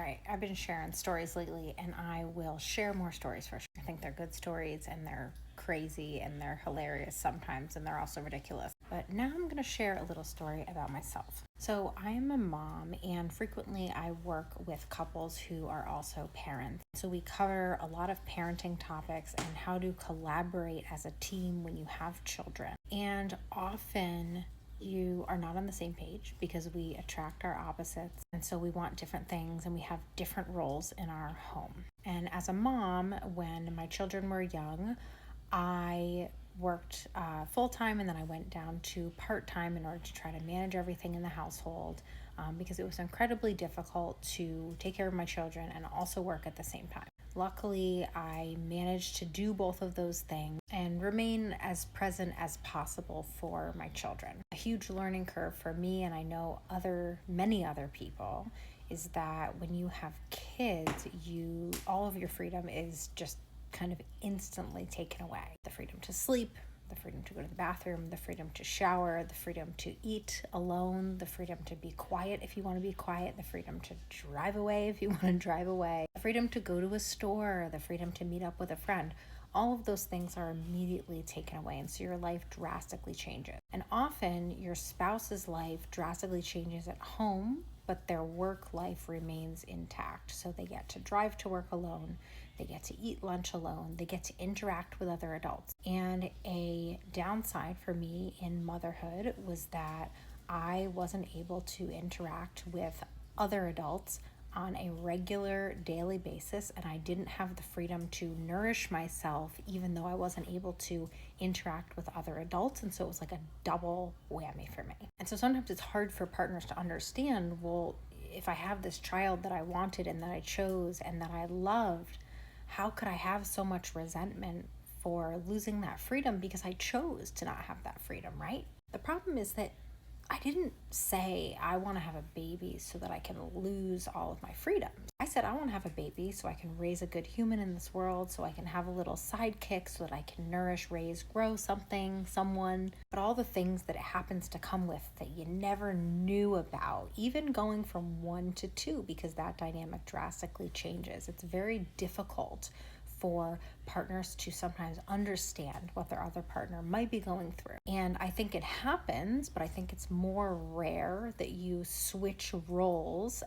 right, I've been sharing stories lately, and I will share more stories for sure. I think they're good stories, and they're crazy, and they're hilarious sometimes, and they're also ridiculous. But now I'm going to share a little story about myself. So I am a mom, and frequently I work with couples who are also parents. So we cover a lot of parenting topics and how to collaborate as a team when you have children. And often you are not on the same page because we attract our opposites, and so we want different things and we have different roles in our home. And as a mom, when my children were young, I worked full-time, and then I went down to part-time in order to try to manage everything in the household, because it was incredibly difficult to take care of my children and also work at the same time. Luckily, I managed to do both of those things and remain as present as possible for my children. A huge learning curve for me, and I know many other people, is that when you have kids, all of your freedom is just kind of instantly taken away. The freedom to sleep, the freedom to go to the bathroom, the freedom to shower, the freedom to eat alone, the freedom to be quiet if you want to be quiet, the freedom to drive away if you want to drive away, the freedom to go to a store, the freedom to meet up with a friend. All of those things are immediately taken away, and so your life drastically changes. And often your spouse's life drastically changes at home, but their work life remains intact. So they get to drive to work alone, they get to eat lunch alone, they get to interact with other adults. And a downside for me in motherhood was that I wasn't able to interact with other adults on a regular daily basis, and I didn't have the freedom to nourish myself even though I wasn't able to interact with other adults. And so it was like a double whammy for me. And so sometimes it's hard for partners to understand, well, if I have this child that I wanted and that I chose and that I loved, how could I have so much resentment for losing that freedom because I chose to not have that freedom, right? The problem is that I didn't say I want to have a baby so that I can lose all of my freedoms. I said I want to have a baby so I can raise a good human in this world, so I can have a little sidekick, so that I can nourish, raise, grow someone. But all the things that it happens to come with that you never knew about, even going from 1 to 2, because that dynamic drastically changes. It's very difficult for partners to sometimes understand what their other partner might be going through. And I think it happens, but I think it's more rare that you switch roles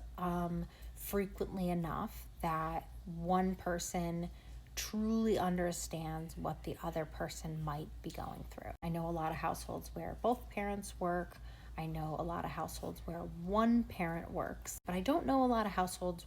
frequently enough that one person truly understands what the other person might be going through. I know a lot of households where both parents work. I know a lot of households where one parent works, but I don't know a lot of households